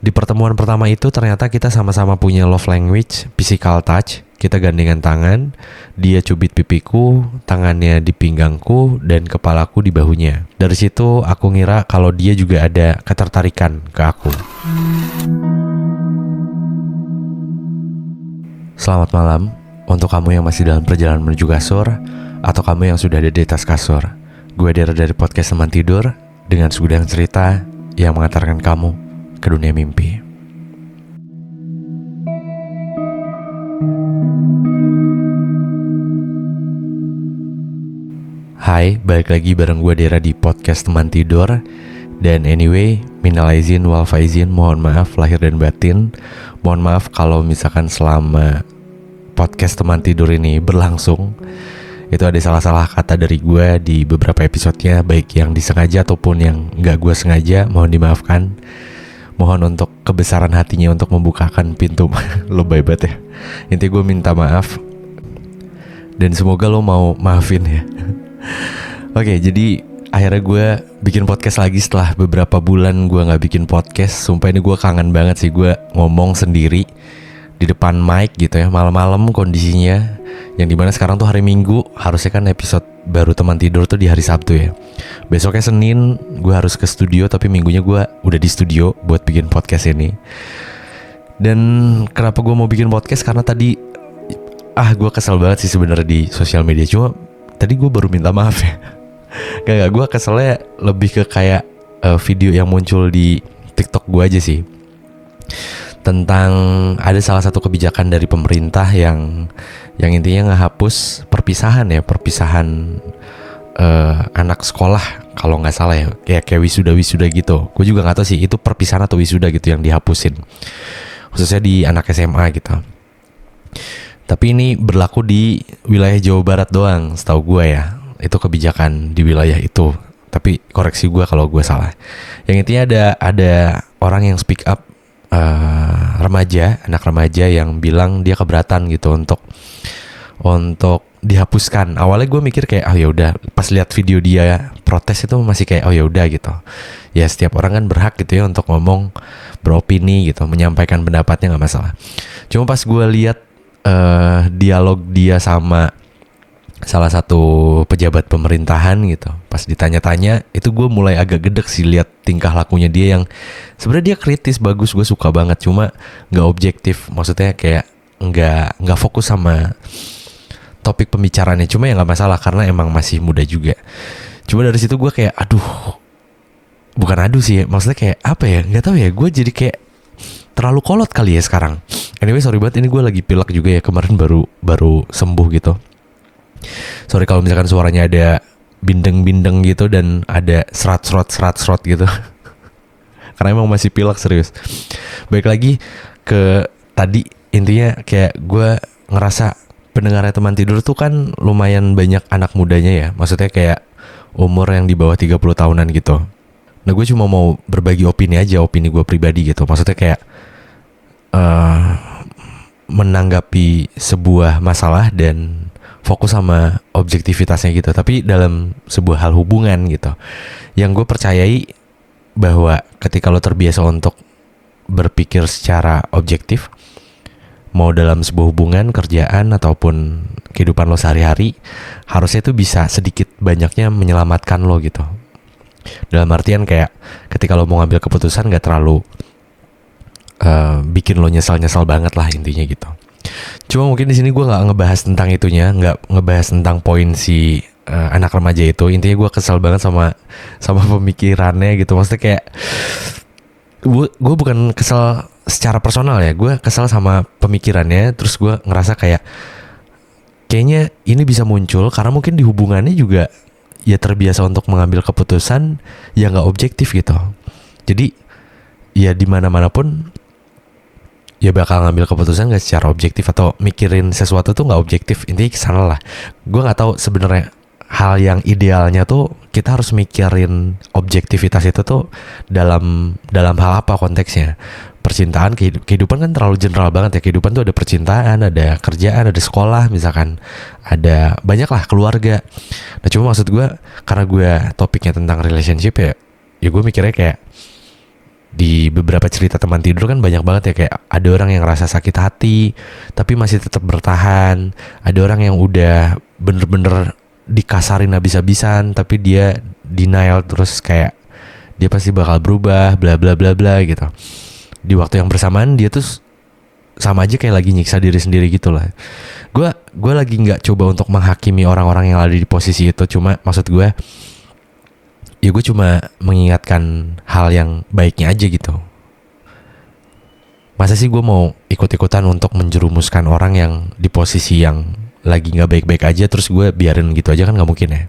Di pertemuan pertama itu ternyata kita sama-sama punya love language, physical touch. Kita gandengan tangan, dia cubit pipiku, tangannya di pinggangku, dan kepalaku di bahunya. Dari situ aku ngira kalau dia juga ada ketertarikan ke aku. Selamat malam untuk kamu yang masih dalam perjalanan menuju kasur, atau kamu yang sudah ada di atas kasur. Gue Dera dari podcast Teman Tidur, dengan segudang cerita yang mengantarkan kamu ke dunia mimpi. Hai, balik lagi bareng gue Dera di podcast Teman Tidur. Dan anyway, minal aizin wal faizin, mohon maaf lahir dan batin. Mohon maaf kalau misalkan selama podcast Teman Tidur ini berlangsung itu ada salah-salah kata dari gue di beberapa episodenya, baik yang disengaja ataupun yang gak gue sengaja. Mohon dimaafkan. Mohon untuk kebesaran hatinya untuk membukakan pintu. Lebay banget ya. Intinya gue minta maaf, dan semoga lo mau maafin ya. Oke, jadi akhirnya gue bikin podcast lagi setelah beberapa bulan gue gak bikin podcast. Sumpah ini gue kangen banget sih, gue ngomong sendiri di depan mic gitu ya, malam-malam kondisinya. Yang dimana sekarang tuh hari Minggu, harusnya kan episode baru Teman Tidur tuh di hari Sabtu ya. Besoknya Senin gue harus ke studio, tapi minggunya gue udah di studio buat bikin podcast ini. Dan kenapa gue mau bikin podcast, karena tadi gue kesel banget sih sebenarnya di sosial media. Cuma tadi gue baru minta maaf ya. Gak, gue keselnya lebih ke kayak video yang muncul di TikTok gue aja sih, tentang ada salah satu kebijakan dari pemerintah yang intinya ngehapus perpisahan anak sekolah kalau nggak salah ya, kayak wisuda gitu. Gue juga nggak tahu sih itu perpisahan atau wisuda gitu yang dihapusin, khususnya di anak SMA gitu. Tapi ini berlaku di wilayah Jawa Barat doang, setahu gue ya. Itu kebijakan di wilayah itu. Tapi koreksi gue kalau gue salah. Yang intinya ada orang yang speak up, anak remaja yang bilang dia keberatan gitu untuk dihapuskan. Awalnya gue mikir kayak ya udah, pas lihat video dia protes itu masih kayak ya udah gitu. Ya setiap orang kan berhak gitu ya untuk ngomong, beropini gitu, menyampaikan pendapatnya, nggak masalah. Cuma pas gue lihat dialog dia sama salah satu pejabat pemerintahan gitu, pas ditanya-tanya itu gue mulai agak gedek sih lihat tingkah lakunya dia yang sebenarnya dia kritis, bagus, gue suka banget, cuma nggak objektif. Maksudnya kayak nggak fokus sama topik pembicaraannya. Cuma ya nggak masalah karena emang masih muda juga. Cuma dari situ gue kayak bukan sih, maksudnya kayak apa ya, nggak tahu ya, gue jadi kayak terlalu kolot kali ya sekarang. Anyway, sorry banget, ini gue lagi pilek juga ya, kemarin baru sembuh gitu. Sorry kalau misalkan suaranya ada bindeng-bindeng gitu dan ada serat gitu. Karena emang masih pilek, serius. Baik lagi ke tadi, intinya kayak gue ngerasa pendengarnya Teman Tidur tuh kan lumayan banyak anak mudanya ya. Maksudnya kayak umur yang di bawah 30 tahunan gitu. Nah, gue cuma mau berbagi opini aja, opini gue pribadi gitu. Maksudnya kayak menanggapi sebuah masalah dan fokus sama objektivitasnya gitu, tapi dalam sebuah hal hubungan gitu. Yang gue percayai bahwa ketika lo terbiasa untuk berpikir secara objektif, mau dalam sebuah hubungan, kerjaan, ataupun kehidupan lo sehari-hari, harusnya itu bisa sedikit banyaknya menyelamatkan lo gitu. Dalam artian kayak ketika lo mau ngambil keputusan gak terlalu bikin lo nyesal banget lah, intinya gitu. Cuma mungkin di sini gue nggak ngebahas tentang itunya, nggak ngebahas tentang poin si anak remaja itu. Intinya gue kesal banget sama pemikirannya gitu. Maksudnya kayak gue bukan kesal secara personal ya, gue kesal sama pemikirannya. Terus gue ngerasa kayaknya ini bisa muncul karena mungkin di hubungannya juga ya terbiasa untuk mengambil keputusan yang nggak objektif gitu. Jadi ya dimana-mana pun ya bakal ngambil keputusan gak secara objektif, atau mikirin sesuatu tuh gak objektif. Intinya kesana lah. Gue gak tahu sebenarnya hal yang idealnya tuh kita harus mikirin objektivitas itu tuh dalam hal apa konteksnya. Percintaan, kehidupan kan terlalu general banget ya. Kehidupan tuh ada percintaan, ada kerjaan, ada sekolah misalkan, ada banyak lah, keluarga. Nah cuma maksud gue, karena gue topiknya tentang relationship ya gue mikirnya kayak di beberapa cerita teman tidur kan banyak banget ya, kayak ada orang yang rasa sakit hati tapi masih tetap bertahan, ada orang yang udah bener-bener dikasarin habis-habisan tapi dia denial terus kayak dia pasti bakal berubah bla bla bla bla gitu. Di waktu yang bersamaan dia tuh sama aja kayak lagi nyiksa diri sendiri gitu lah. Gue lagi nggak coba untuk menghakimi orang-orang yang ada di posisi itu, cuma maksud gue ya gue cuma mengingatkan hal yang baiknya aja gitu. Masa sih gue mau ikut-ikutan untuk menjerumuskan orang yang di posisi yang lagi gak baik-baik aja terus gue biarin gitu aja, kan gak mungkin ya.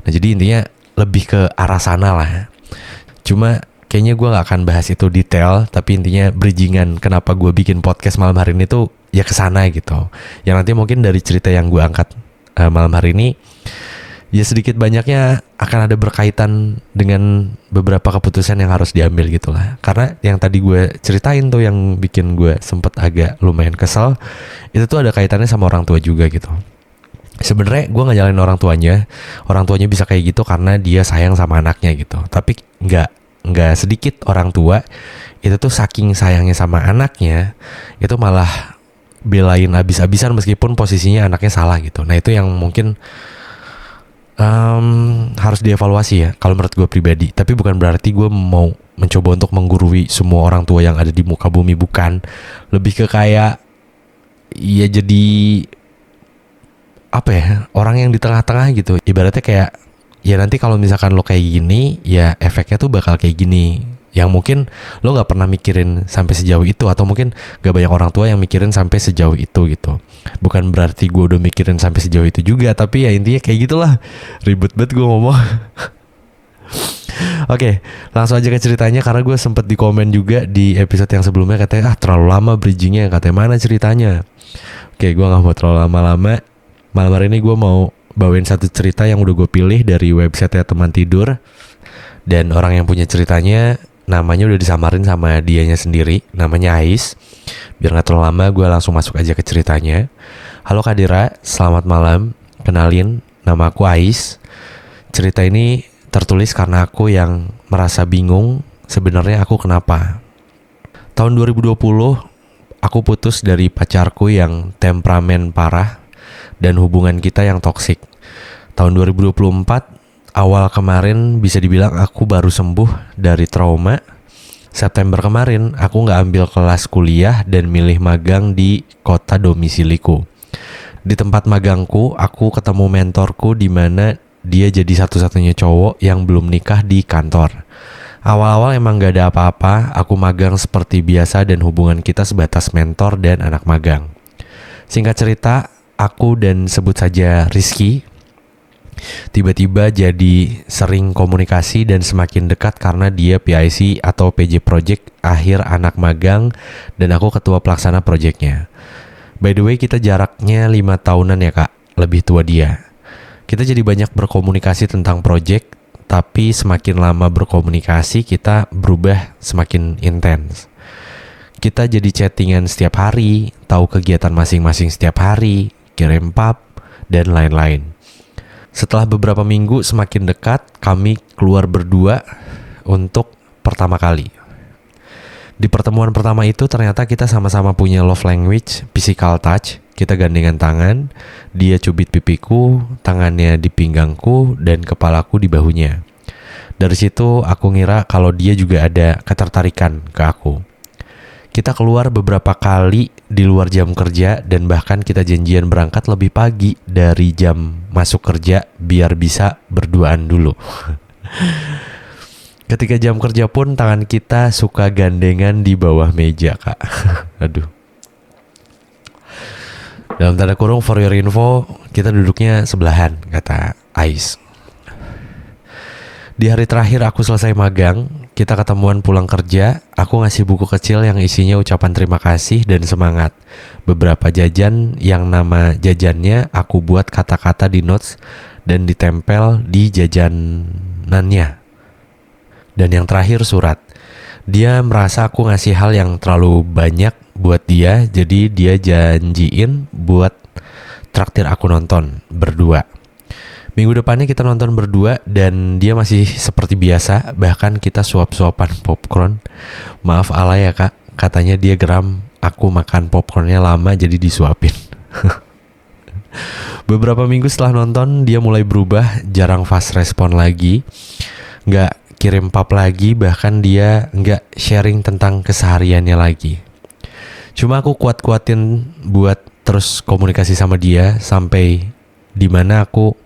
Nah jadi intinya lebih ke arah sana lah. Cuma kayaknya gue gak akan bahas itu detail, tapi intinya bridgingan kenapa gue bikin podcast malam hari ini tuh ya kesana gitu. Yang nanti mungkin dari cerita yang gue angkat malam hari ini ya sedikit banyaknya akan ada berkaitan dengan beberapa keputusan yang harus diambil gitu lah. Karena yang tadi gue ceritain tuh yang bikin gue sempet agak lumayan kesel, itu tuh ada kaitannya sama orang tua juga gitu. Sebenarnya gue nggak nyalain orang tuanya bisa kayak gitu karena dia sayang sama anaknya gitu. Tapi nggak sedikit orang tua itu tuh saking sayangnya sama anaknya, itu malah belain abis-abisan meskipun posisinya anaknya salah gitu. Nah itu yang mungkin harus dievaluasi ya kalau menurut gue pribadi. Tapi bukan berarti gue mau mencoba untuk menggurui semua orang tua yang ada di muka bumi, bukan. Lebih ke kayak ya jadi apa ya, orang yang di tengah-tengah gitu. Ibaratnya kayak ya nanti kalau misalkan lo kayak gini ya efeknya tuh bakal kayak gini, yang mungkin lo gak pernah mikirin sampai sejauh itu, atau mungkin gak banyak orang tua yang mikirin sampai sejauh itu gitu. Bukan berarti gue udah mikirin sampai sejauh itu juga, tapi ya intinya kayak gitulah. Ribet banget gue ngomong. Oke, langsung aja ke ceritanya, karena gue sempet di komen juga di episode yang sebelumnya katanya terlalu lama bridgingnya, katanya mana ceritanya. Oke, gue gak mau terlalu lama-lama. Malam hari ini gue mau bawain satu cerita yang udah gue pilih dari website teman tidur. Dan orang yang punya ceritanya namanya udah disamarin sama dianya sendiri, namanya Ais. Biar gak terlalu lama, gue langsung masuk aja ke ceritanya. Halo Kak Dira, selamat malam. Kenalin, nama aku Ais. Cerita ini tertulis karena aku yang merasa bingung sebenarnya aku kenapa. Tahun 2020, aku putus dari pacarku yang temperamen parah dan hubungan kita yang toksik. Tahun 2024, awal kemarin bisa dibilang aku baru sembuh dari trauma. September kemarin aku gak ambil kelas kuliah dan milih magang di kota domisiliku. Di tempat magangku aku ketemu mentorku, di mana dia jadi satu-satunya cowok yang belum nikah di kantor. Awal-awal emang gak ada apa-apa, aku magang seperti biasa dan hubungan kita sebatas mentor dan anak magang. Singkat cerita, aku dan sebut saja Rizky tiba-tiba jadi sering komunikasi dan semakin dekat karena dia PIC atau PJ Project akhir anak magang dan aku ketua pelaksana projectnya. By the way, kita jaraknya 5 tahunan ya kak, lebih tua dia. Kita jadi banyak berkomunikasi tentang project, tapi semakin lama berkomunikasi kita berubah semakin intens. Kita jadi chattingan setiap hari, tahu kegiatan masing-masing setiap hari, kirim pap, dan lain-lain. Setelah beberapa minggu semakin dekat, kami keluar berdua untuk pertama kali. Di pertemuan pertama itu ternyata kita sama-sama punya love language, physical touch. Kita gandengan tangan, dia cubit pipiku, tangannya di pinggangku, dan kepalaku di bahunya. Dari situ aku ngira kalau dia juga ada ketertarikan ke aku. Kita keluar beberapa kali di luar jam kerja dan bahkan kita janjian berangkat lebih pagi dari jam masuk kerja biar bisa berduaan dulu. Ketika jam kerja pun tangan kita suka gandengan di bawah meja kak. Aduh. Dalam tanda kurung for your info, kita duduknya sebelahan, kata Ais. Di hari terakhir aku selesai magang, kita ketemuan pulang kerja. Aku ngasih buku kecil yang isinya ucapan terima kasih dan semangat. Beberapa jajan yang nama jajannya aku buat kata-kata di notes dan ditempel di jajanannya. Dan yang terakhir surat. Dia merasa aku ngasih hal yang terlalu banyak buat dia, jadi dia janjiin buat traktir aku nonton berdua. Minggu depannya kita nonton berdua dan dia masih seperti biasa, bahkan kita suap-suapan popcorn. Maaf alay ya kak, katanya dia geram aku makan popcornnya lama jadi disuapin. Beberapa minggu setelah nonton dia mulai berubah, jarang fast respon lagi, gak kirim pap lagi, bahkan dia gak sharing tentang kesehariannya lagi. Cuma aku kuat-kuatin buat terus komunikasi sama dia sampai dimana aku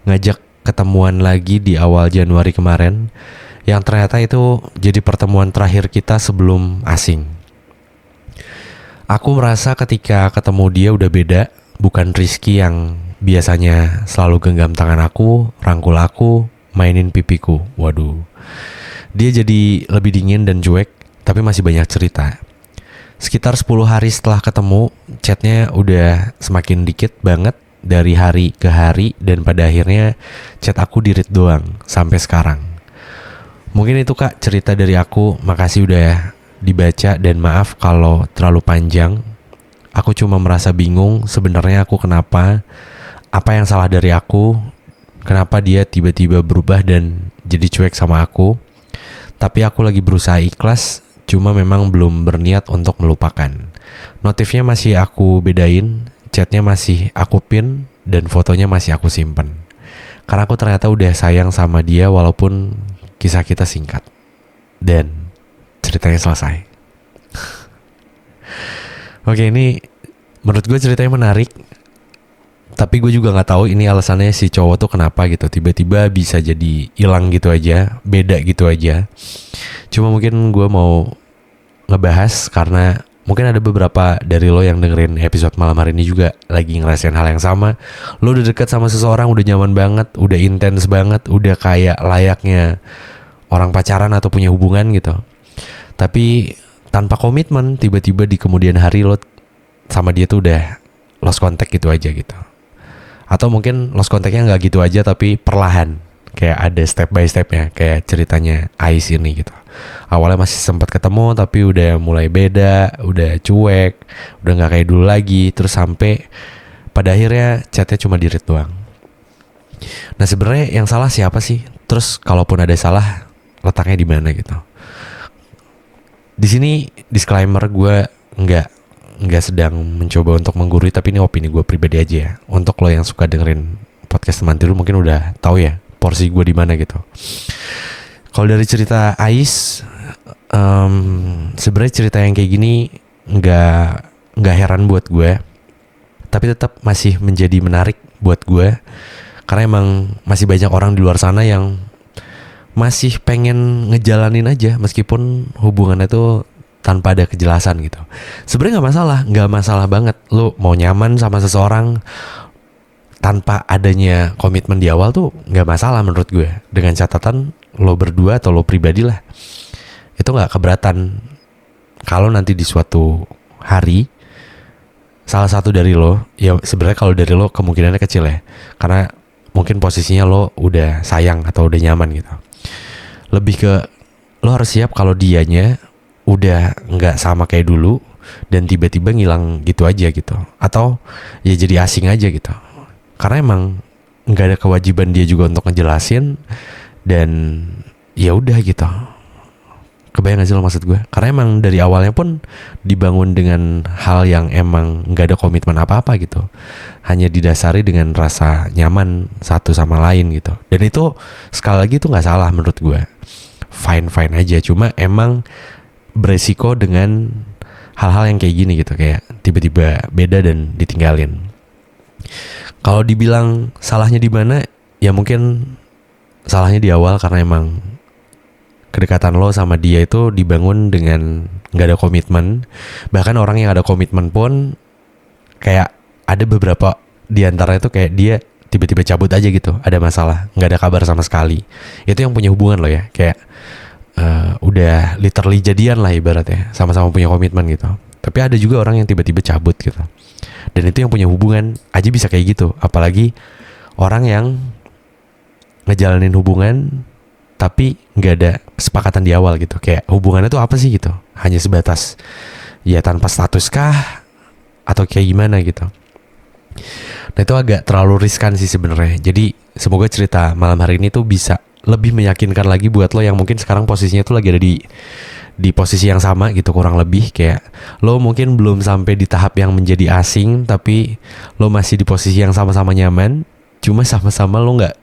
ngajak ketemuan lagi di awal Januari kemarin, yang ternyata itu jadi pertemuan terakhir kita sebelum asing. Aku merasa ketika ketemu dia udah beda, bukan Rizky yang biasanya selalu genggam tangan aku, rangkul aku, mainin pipiku. Waduh, dia jadi lebih dingin dan cuek, tapi masih banyak cerita. Sekitar 10 hari setelah ketemu, chatnya udah semakin dikit banget dari hari ke hari, dan pada akhirnya chat aku di read doang sampai sekarang. Mungkin itu kak cerita dari aku, makasih udah dibaca dan maaf kalau terlalu panjang. Aku cuma merasa bingung sebenarnya aku kenapa, apa yang salah dari aku, kenapa dia tiba-tiba berubah dan jadi cuek sama aku. Tapi aku lagi berusaha ikhlas, cuma memang belum berniat untuk melupakan. Notifnya masih aku bedain, chatnya masih aku pin, dan fotonya masih aku simpen. Karena aku ternyata udah sayang sama dia walaupun kisah kita singkat. Dan ceritanya selesai. Oke, ini menurut gue ceritanya menarik. Tapi gue juga gak tahu ini alasannya si cowok tuh kenapa gitu. Tiba-tiba bisa jadi hilang gitu aja, beda gitu aja. Cuma mungkin gue mau ngebahas karena mungkin ada beberapa dari lo yang dengerin episode malam hari ini juga lagi ngerasain hal yang sama. Lo udah deket sama seseorang, udah nyaman banget, udah intens banget, udah kayak layaknya orang pacaran atau punya hubungan gitu. Tapi tanpa komitmen, tiba-tiba di kemudian hari lo sama dia tuh udah lost contact gitu aja gitu. Atau mungkin lost contactnya gak gitu aja tapi perlahan, kayak ada step by stepnya, kayak ceritanya Ais ini gitu. Awalnya masih sempat ketemu tapi udah mulai beda, udah cuek, udah gak kayak dulu lagi. Terus sampai pada akhirnya chatnya cuma di read doang. Nah sebenarnya yang salah siapa sih? Terus kalaupun ada salah, letaknya di mana gitu. Di sini disclaimer, gue nggak sedang mencoba untuk menggurui, tapi ini opini gue pribadi aja ya. Untuk lo yang suka dengerin podcast teman tidur mungkin udah tahu ya porsi gue di mana gitu. Kalau dari cerita Ais, sebenarnya cerita yang kayak gini nggak heran buat gue, tapi tetap masih menjadi menarik buat gue karena emang masih banyak orang di luar sana yang masih pengen ngejalanin aja meskipun hubungannya tuh tanpa ada kejelasan gitu. Sebenarnya nggak masalah banget lo mau nyaman sama seseorang tanpa adanya komitmen di awal tuh nggak masalah menurut gue. Dengan catatan lo berdua atau lo pribadi lah itu nggak keberatan kalau nanti di suatu hari salah satu dari lo, ya sebenarnya kalau dari lo kemungkinannya kecil ya, karena mungkin posisinya lo udah sayang atau udah nyaman gitu. Lebih ke lo harus siap kalau dianya udah nggak sama kayak dulu dan tiba-tiba ngilang gitu aja gitu, atau ya jadi asing aja gitu. Karena emang nggak ada kewajiban dia juga untuk ngejelasin, dan ya udah gitu. Kebayang gak sih lo maksud gue? Karena emang dari awalnya pun dibangun dengan hal yang emang nggak ada komitmen apa-apa gitu, hanya didasari dengan rasa nyaman satu sama lain gitu. Dan itu sekali lagi itu nggak salah menurut gue, fine aja. Cuma emang beresiko dengan hal-hal yang kayak gini gitu, kayak tiba-tiba beda dan ditinggalin. Kalau dibilang salahnya di mana, ya mungkin salahnya di awal karena emang kedekatan lo sama dia itu dibangun dengan nggak ada komitmen. Bahkan orang yang ada komitmen pun kayak ada beberapa di antara itu kayak dia tiba-tiba cabut aja gitu, ada masalah, nggak ada kabar sama sekali. Itu yang punya hubungan lo ya, kayak udah literally jadian lah ibaratnya, sama-sama punya komitmen gitu. Tapi ada juga orang yang tiba-tiba cabut gitu, dan itu yang punya hubungan aja bisa kayak gitu. Apalagi orang yang ngejalanin hubungan tapi nggak ada kesepakatan di awal gitu, kayak hubungannya tuh apa sih gitu, hanya sebatas ya tanpa status kah atau kayak gimana gitu. Nah itu agak terlalu riskan sih sebenarnya. Jadi semoga cerita malam hari ini tuh bisa lebih meyakinkan lagi buat lo yang mungkin sekarang posisinya tuh lagi ada di posisi yang sama gitu, kurang lebih kayak lo mungkin belum sampai di tahap yang menjadi asing, tapi lo masih di posisi yang sama-sama nyaman, cuma sama-sama lo nggak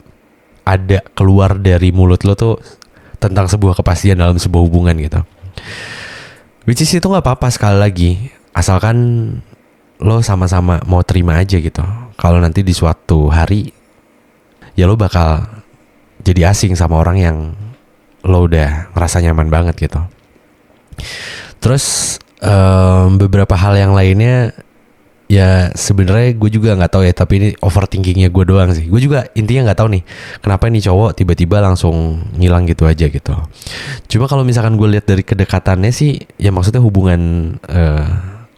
ada keluar dari mulut lo tuh tentang sebuah kepastian dalam sebuah hubungan gitu. Which is itu nggak apa-apa, sekali lagi asalkan lo sama-sama mau terima aja gitu. Kalau nanti di suatu hari ya lo bakal jadi asing sama orang yang lo udah ngerasa nyaman banget gitu. Terus beberapa hal yang lainnya ya sebenarnya gue juga nggak tahu ya, tapi ini overthinkingnya gue doang sih. Gue juga intinya nggak tahu nih kenapa ini cowok tiba-tiba langsung ngilang gitu aja gitu. Cuma kalau misalkan gue lihat dari kedekatannya sih, ya maksudnya hubungan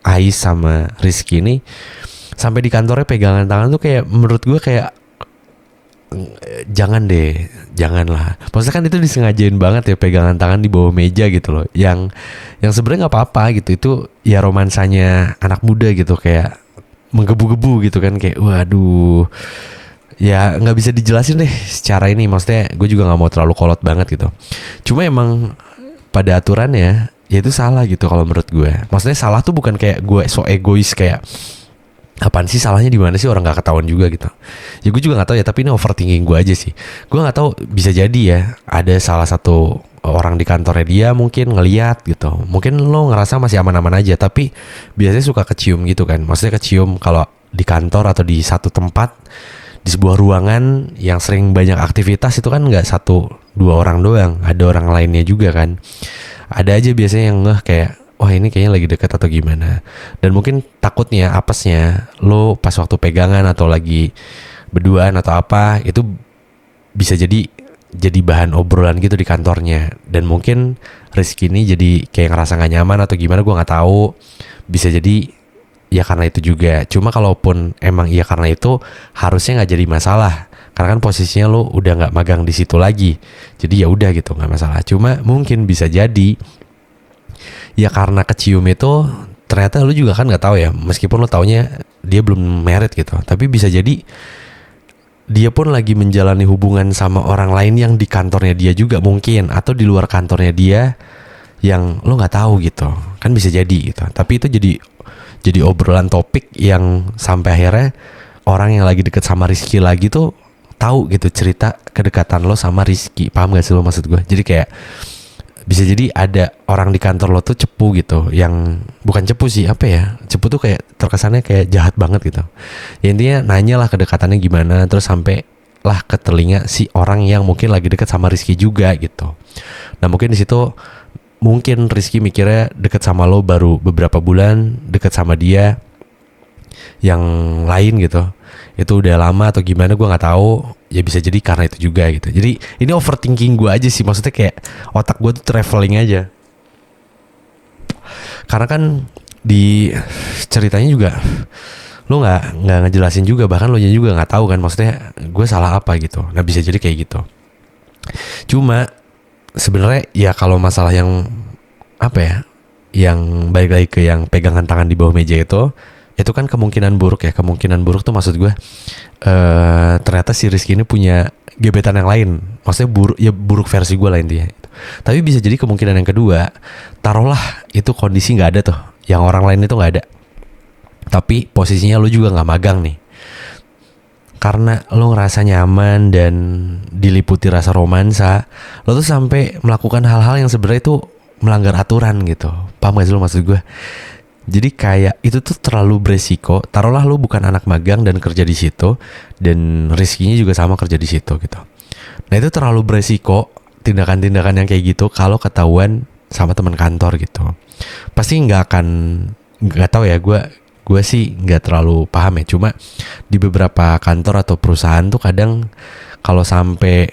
Ais sama Rizky ini sampai di kantornya pegangan tangan tuh kayak menurut gue kayak jangan deh, janganlah. Maksudnya kan itu disengajain banget ya, pegangan tangan di bawah meja gitu loh. Yang sebenarnya nggak apa-apa gitu. Itu ya romansanya anak muda gitu, kayak menggebu-gebu gitu kan, kayak waduh. Ya nggak bisa dijelasin deh secara ini. Maksudnya gue juga nggak mau terlalu kolot banget gitu. Cuma emang pada aturannya ya itu salah gitu kalau menurut gue. Maksudnya salah tuh bukan kayak gue so egois kayak apaan sih salahnya di mana sih, orang nggak ketahuan juga gitu. Ya gue juga nggak tahu ya, tapi ini overthinking gue aja sih. Gue nggak tahu, bisa jadi ya ada salah satu orang di kantornya dia mungkin ngeliat gitu. Mungkin lo ngerasa masih aman-aman aja, tapi biasanya suka kecium gitu kan. Maksudnya kecium kalau di kantor atau di satu tempat, di sebuah ruangan yang sering banyak aktivitas itu kan nggak satu dua orang doang, ada orang lainnya juga kan. Ada aja biasanya yang ngeh kayak wah ini kayaknya lagi deket atau gimana. Dan mungkin takutnya apesnya lo pas waktu pegangan atau lagi berduaan atau apa, itu bisa jadi bahan obrolan gitu di kantornya. Dan mungkin Rizky ini jadi kayak ngerasa gak nyaman atau gimana, gue gak tahu. Bisa jadi ya karena itu juga. Cuma kalaupun emang iya karena itu, harusnya gak jadi masalah, karena kan posisinya lo udah gak magang di situ lagi. Jadi ya udah gitu, gak masalah. Cuma mungkin bisa jadi ya karena kecium itu ternyata lu juga kan nggak tahu ya, meskipun lu taunya dia belum married gitu, tapi bisa jadi dia pun lagi menjalani hubungan sama orang lain yang di kantornya dia juga mungkin, atau di luar kantornya dia yang lu nggak tahu gitu kan, bisa jadi gitu. Tapi itu jadi obrolan topik yang sampai akhirnya orang yang lagi deket sama Rizky lagi tuh tahu gitu cerita kedekatan lo sama Rizky. Paham gak sih lo maksud gue? Jadi kayak bisa jadi ada orang di kantor lo tuh cepu gitu, yang bukan cepu sih, apa ya, cepu tuh kayak terkesannya kayak jahat banget gitu. Ya intinya nanya lah kedekatannya gimana, terus sampai lah ke telinga si orang yang mungkin lagi deket sama Rizky juga gitu. Nah mungkin di situ mungkin Rizky mikirnya deket sama lo baru beberapa bulan, deket sama dia yang lain gitu itu udah lama atau gimana, gue nggak tahu. Ya bisa jadi karena itu juga gitu. Jadi ini overthinking gue aja sih, maksudnya kayak otak gue tuh traveling aja. Karena kan di ceritanya juga lo nggak ngejelasin juga, bahkan lo juga nggak tahu kan maksudnya gue salah apa gitu. Nah bisa jadi kayak gitu. Cuma sebenarnya ya kalau masalah yang apa ya, yang balik lagi ke yang pegangan tangan di bawah meja itu kan kemungkinan buruk ya. Kemungkinan buruk tuh maksud gue ternyata si Rizky ini punya gebetan yang lain. Maksudnya buruk versi gue lah intinya. Tapi bisa jadi kemungkinan yang kedua, taruhlah itu kondisi gak ada tuh, yang orang lain itu gak ada, tapi posisinya lo juga gak magang nih. Karena lo ngerasa nyaman dan diliputi rasa romansa, lo tuh sampai melakukan hal-hal yang sebenarnya itu melanggar aturan gitu. Paham gak sih lo maksud gue? Jadi kayak itu tuh terlalu beresiko. Taruhlah lu bukan anak magang dan kerja di situ, dan Rizky-nya juga sama kerja di situ gitu. Nah itu terlalu beresiko tindakan-tindakan yang kayak gitu kalau ketahuan sama teman kantor gitu. Pasti nggak tahu ya, gue sih nggak terlalu paham ya. Cuma di beberapa kantor atau perusahaan tuh kadang kalau sampai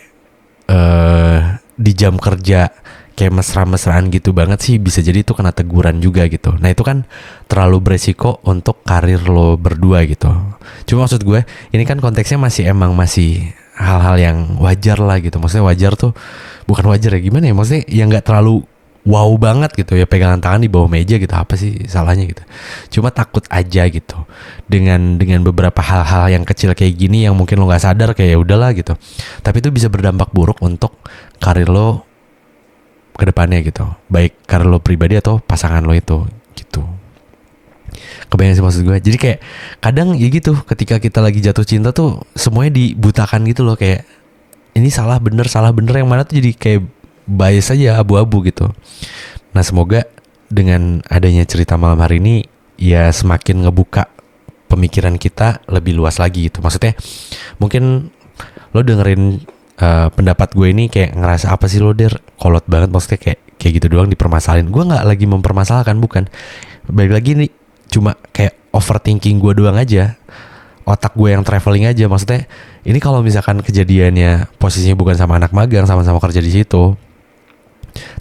di jam kerja kayak mesra-mesraan gitu banget sih, bisa jadi itu kena teguran juga gitu. Nah itu kan terlalu beresiko untuk karir lo berdua gitu. Cuma maksud gue ini kan konteksnya masih hal-hal yang wajar lah gitu. Maksudnya wajar tuh bukan wajar ya, gimana ya, maksudnya yang gak terlalu wow banget gitu ya, pegangan tangan di bawah meja gitu, apa sih salahnya gitu. Cuma takut aja gitu dengan beberapa hal-hal yang kecil kayak gini yang mungkin lo nggak sadar, kayak ya udahlah gitu, tapi itu bisa berdampak buruk untuk karir lo ke depannya gitu, baik karir lo pribadi atau pasangan lo itu gitu. Kebayang sih maksud gue. Jadi kayak kadang ya gitu, ketika kita lagi jatuh cinta tuh semuanya dibutakan gitu loh, kayak ini salah bener yang mana tuh jadi kayak bias aja, abu-abu gitu. Nah semoga dengan adanya cerita malam hari ini ya semakin ngebuka pemikiran kita lebih luas lagi gitu. Maksudnya mungkin lo dengerin pendapat gue ini kayak ngerasa apa sih lo Der, kolot banget, maksudnya kayak gitu doang dipermasalahin. Gue nggak lagi mempermasalahkan, bukan. Balik lagi nih, cuma kayak overthinking gue doang aja, otak gue yang traveling aja. Maksudnya ini kalau misalkan kejadiannya posisinya bukan sama anak magang, sama-sama kerja di situ,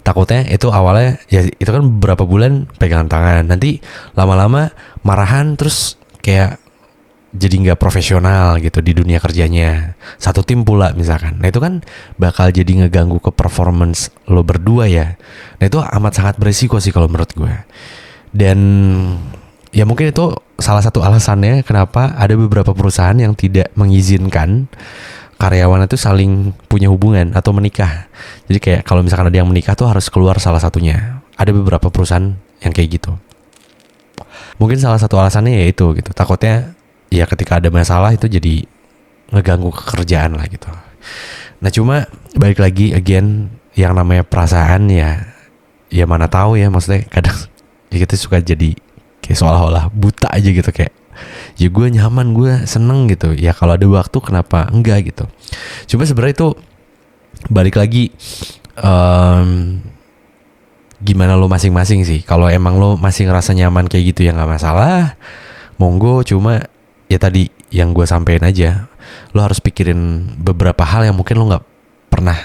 takutnya itu awalnya ya itu kan beberapa bulan pegangan tangan, nanti lama-lama marahan, terus kayak jadi nggak profesional gitu di dunia kerjanya, satu tim pula misalkan. Nah itu kan bakal jadi ngeganggu ke performance lo berdua ya. Nah itu amat sangat beresiko sih kalau menurut gue. Dan ya mungkin itu salah satu alasannya kenapa ada beberapa perusahaan yang tidak mengizinkan karyawan itu saling punya hubungan atau menikah. Jadi kayak kalau misalkan ada yang menikah tuh harus keluar salah satunya. Ada beberapa perusahaan yang kayak gitu. Mungkin salah satu alasannya ya itu gitu. Takutnya ya ketika ada masalah itu jadi ngeganggu kerjaan lah gitu. Nah cuma balik lagi again, yang namanya perasaan ya mana tahu ya, maksudnya kadang ya kita suka jadi kayak seolah-olah buta aja gitu, kayak ya gue nyaman, gue seneng gitu ya, kalau ada waktu kenapa enggak gitu. Cuma sebenarnya itu balik lagi gimana lo masing-masing sih. Kalau emang lo masih ngerasa nyaman kayak gitu ya nggak masalah, monggo. Cuma ya tadi yang gue sampein aja, lo harus pikirin beberapa hal yang mungkin lo nggak pernah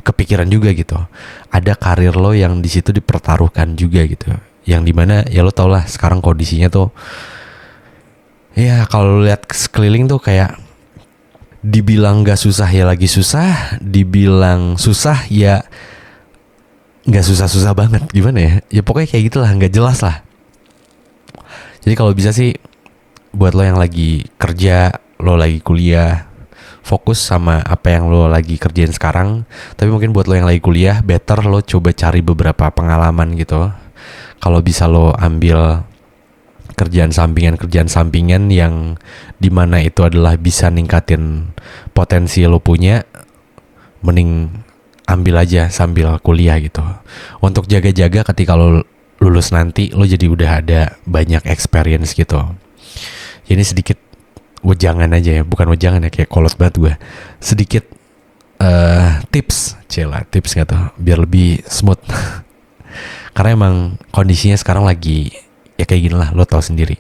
kepikiran juga gitu. Ada karir lo yang di situ dipertaruhkan juga gitu, yang dimana ya lo tau lah sekarang kondisinya tuh ya kalau lihat sekeliling tuh kayak dibilang gak susah ya lagi susah, dibilang susah ya gak susah-susah banget, gimana ya, ya pokoknya kayak gitulah, gak jelas lah. Jadi kalau bisa sih buat lo yang lagi kerja, lo lagi kuliah, fokus sama apa yang lo lagi kerjain sekarang. Tapi mungkin buat lo yang lagi kuliah, better lo coba cari beberapa pengalaman gitu. Kalau bisa lo ambil kerjaan sampingan yang dimana itu adalah bisa ningkatin potensi lo punya, mending ambil aja sambil kuliah gitu. Untuk jaga-jaga ketika lo lulus nanti, lo jadi udah ada banyak experience gitu. Ini sedikit wejangan aja ya, bukan wejangan ya, kayak kolot banget gue. Sedikit tips nggak tuh, biar lebih smooth. Karena emang kondisinya sekarang lagi ya kayak gini lah, lo tau sendiri.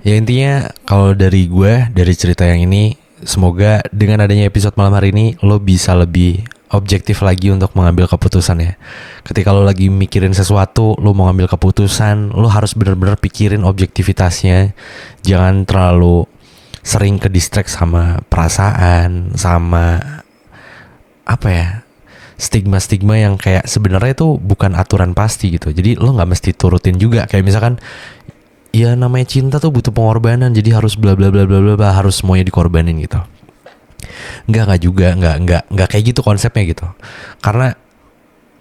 Ya intinya kalau dari gue, dari cerita yang ini, semoga dengan adanya episode malam hari ini lo bisa lebih objektif lagi untuk mengambil keputusan ya. Ketika lo lagi mikirin sesuatu, lo mau ngambil keputusan, lo harus benar-benar pikirin objektivitasnya. Jangan terlalu sering ke distract sama perasaan, sama apa ya, stigma-stigma yang kayak sebenarnya itu bukan aturan pasti gitu. Jadi lo nggak mesti turutin juga. Kayak misalkan ya namanya cinta tuh butuh pengorbanan, jadi harus bla bla bla bla bla, harus semuanya dikorbanin gitu. Enggak juga, enggak kayak gitu konsepnya gitu. Karena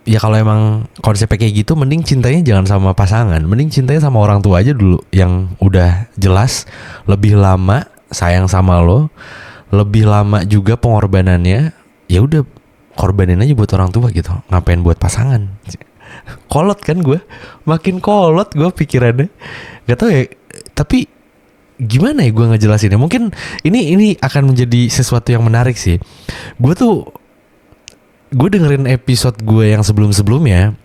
ya kalau emang konsepnya kayak gitu, mending cintanya jangan sama pasangan, mending cintanya sama orang tua aja dulu, yang udah jelas lebih lama sayang sama lo, lebih lama juga pengorbanannya. Ya udah korbanin aja buat orang tua gitu, ngapain buat pasangan. Kolot kan gue, makin kolot gue pikirannya. Gak tau ya, tapi gimana ya gue ngejelasinnya. Mungkin ini akan menjadi sesuatu yang menarik sih. Gue dengerin episode gue yang sebelumnya,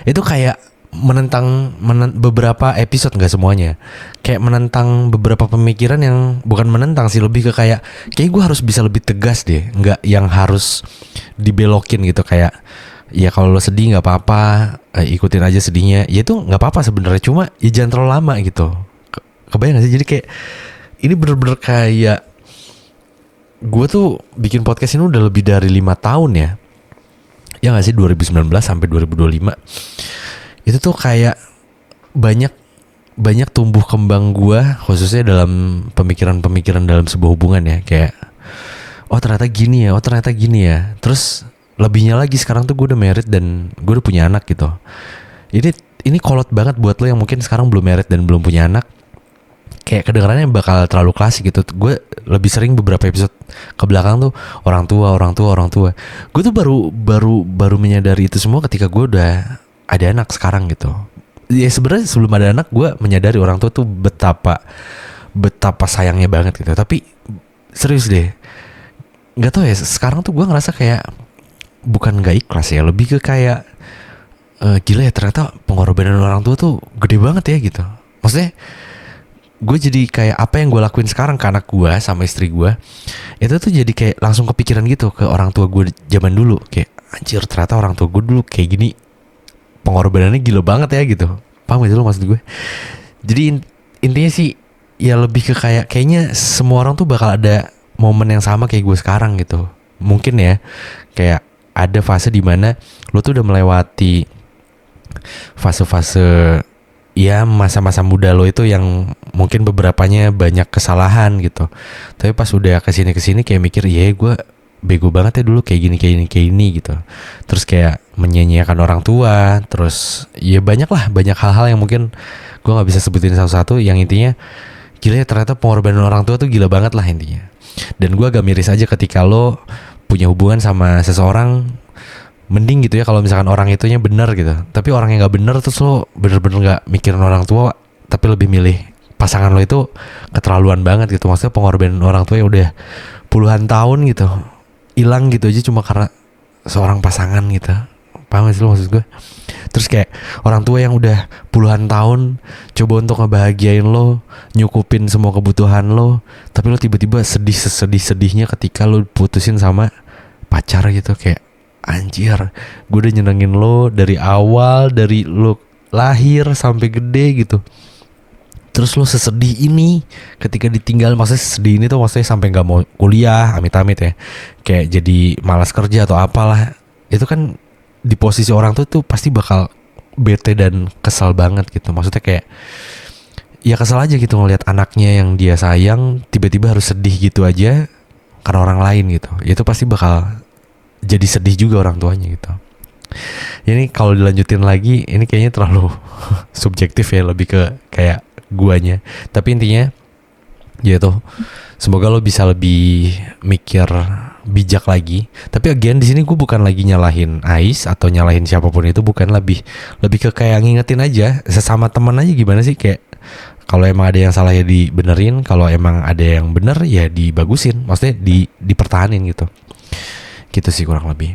itu kayak menentang beberapa episode, nggak semuanya, kayak menentang beberapa pemikiran yang bukan menentang sih, lebih ke kayak gue harus bisa lebih tegas deh, nggak yang harus dibelokin gitu. Kayak ya kalau lo sedih nggak apa-apa, ikutin aja sedihnya, ya itu nggak apa-apa sebenarnya, cuma ya jangan terlalu lama gitu. Kebayang gak sih? Jadi kayak ini bener-bener kayak gue tuh bikin podcast ini udah lebih dari 5 tahun ya. Ya nggak sih, 2019 sampai 2025 itu tuh kayak banyak tumbuh kembang gue, khususnya dalam pemikiran dalam sebuah hubungan ya. Kayak oh ternyata gini ya. Terus lebihnya lagi sekarang tuh gue udah married dan gue udah punya anak gitu. Ini kolot banget buat lo yang mungkin sekarang belum married dan belum punya anak. Kayak kedengarannya bakal terlalu klasik gitu. Gue lebih sering beberapa episode ke belakang tuh orang tua. Gue tuh baru menyadari itu semua ketika gue udah ada anak sekarang gitu. Ya sebenarnya sebelum ada anak gue menyadari orang tua tuh betapa sayangnya banget gitu. Tapi serius deh, nggak tahu ya, sekarang tuh gue ngerasa kayak bukan nggak ikhlas ya, lebih ke kayak gila ya, ternyata pengorbanan orang tua tuh gede banget ya gitu. Maksudnya gue jadi kayak apa yang gue lakuin sekarang ke anak gue sama istri gue, itu tuh jadi kayak langsung kepikiran gitu ke orang tua gue zaman dulu. Kayak anjir, ternyata orang tua gue dulu kayak gini, pengorbanannya gila banget ya gitu. Paham gak sih lo maksud gue? Jadi intinya sih ya lebih ke kayaknya semua orang tuh bakal ada momen yang sama kayak gue sekarang gitu. Mungkin ya kayak ada fase dimana lo tuh udah melewati fase-fase ya masa-masa muda lo itu yang mungkin beberapanya banyak kesalahan gitu. Tapi pas udah kesini kayak mikir, iya gue bego banget ya dulu kayak gini gitu. Terus kayak menyanyiakan orang tua. Terus ya banyak hal-hal yang mungkin gue gak bisa sebutin satu-satu. Yang intinya gila ya, ternyata pengorbanan orang tua tuh gila banget lah intinya. Dan gue agak miris aja ketika lo punya hubungan sama seseorang, mending gitu ya kalau misalkan orang itunya benar gitu. Tapi orang yang gak benar terus lo bener-bener gak mikirin orang tua, tapi lebih milih pasangan lo, itu keterlaluan banget gitu. Maksudnya pengorbanan orang tua yang udah puluhan tahun gitu hilang gitu aja cuma karena seorang pasangan gitu. Paham gak sih lo maksud gue? Terus kayak orang tua yang udah puluhan tahun coba untuk ngebahagiain lo, nyukupin semua kebutuhan lo, tapi lo tiba-tiba sedih-sedihnya ketika lo putusin sama pacar gitu. Kayak anjir, gue udah nyenengin lo dari awal, dari lo lahir sampai gede gitu. Terus lo sesedih ini ketika ditinggal. Maksudnya sedih ini tuh maksudnya sampai gak mau kuliah, amit-amit ya, kayak jadi malas kerja atau apalah. Itu kan di posisi orang tuh pasti bakal bete dan kesal banget gitu. Maksudnya kayak ya kesal aja gitu ngelihat anaknya yang dia sayang tiba-tiba harus sedih gitu aja karena orang lain gitu. Itu pasti bakal jadi sedih juga orang tuanya gitu. Ini kalau dilanjutin lagi ini kayaknya terlalu subjektif ya, lebih ke kayak guanya. Tapi intinya ya tuh, semoga lo bisa lebih mikir bijak lagi. Tapi again di sini gue bukan lagi nyalahin Ais atau nyalahin siapapun itu, bukan, lebih ke kayak ngingetin aja sesama teman aja gimana sih, kayak kalau emang ada yang salah ya dibenerin, kalau emang ada yang bener ya dibagusin, maksudnya dipertahanin gitu. Gitu sih kurang lebih.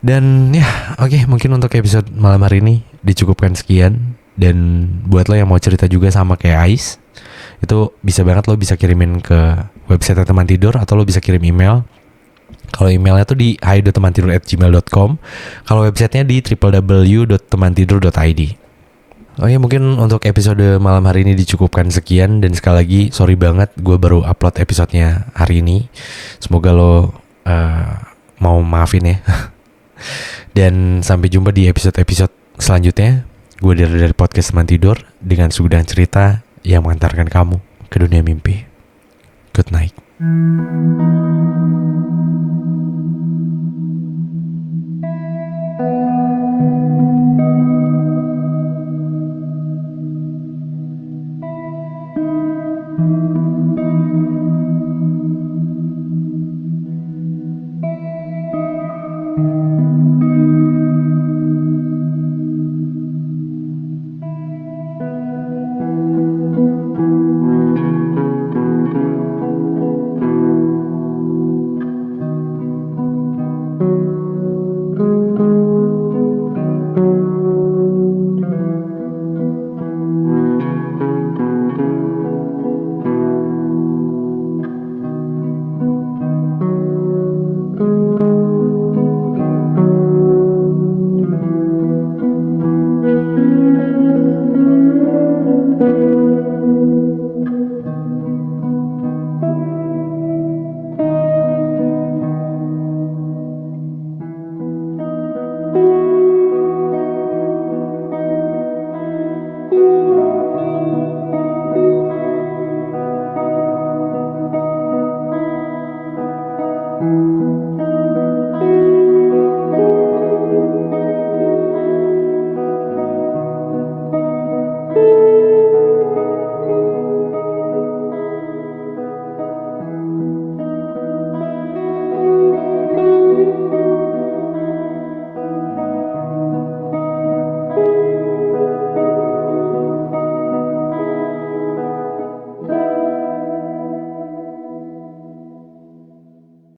Dan ya oke, mungkin untuk episode malam hari ini dicukupkan sekian. Dan buat lo yang mau cerita juga sama kayak Ais, itu bisa banget lo bisa kirimin ke website teman tidur atau lo bisa kirim email. Kalau emailnya tuh di hai.temantidur@gmail.com. Kalau websitenya di www.temantidur.id. Oke, mungkin untuk episode malam hari ini dicukupkan sekian. Dan sekali lagi sorry banget gue baru upload episodenya hari ini. Semoga lo mau maafin ya. Dan sampai jumpa di episode-episode selanjutnya. Gue dari podcast Teman Tidur dengan suguhan cerita yang mengantarkan kamu ke dunia mimpi. Good night.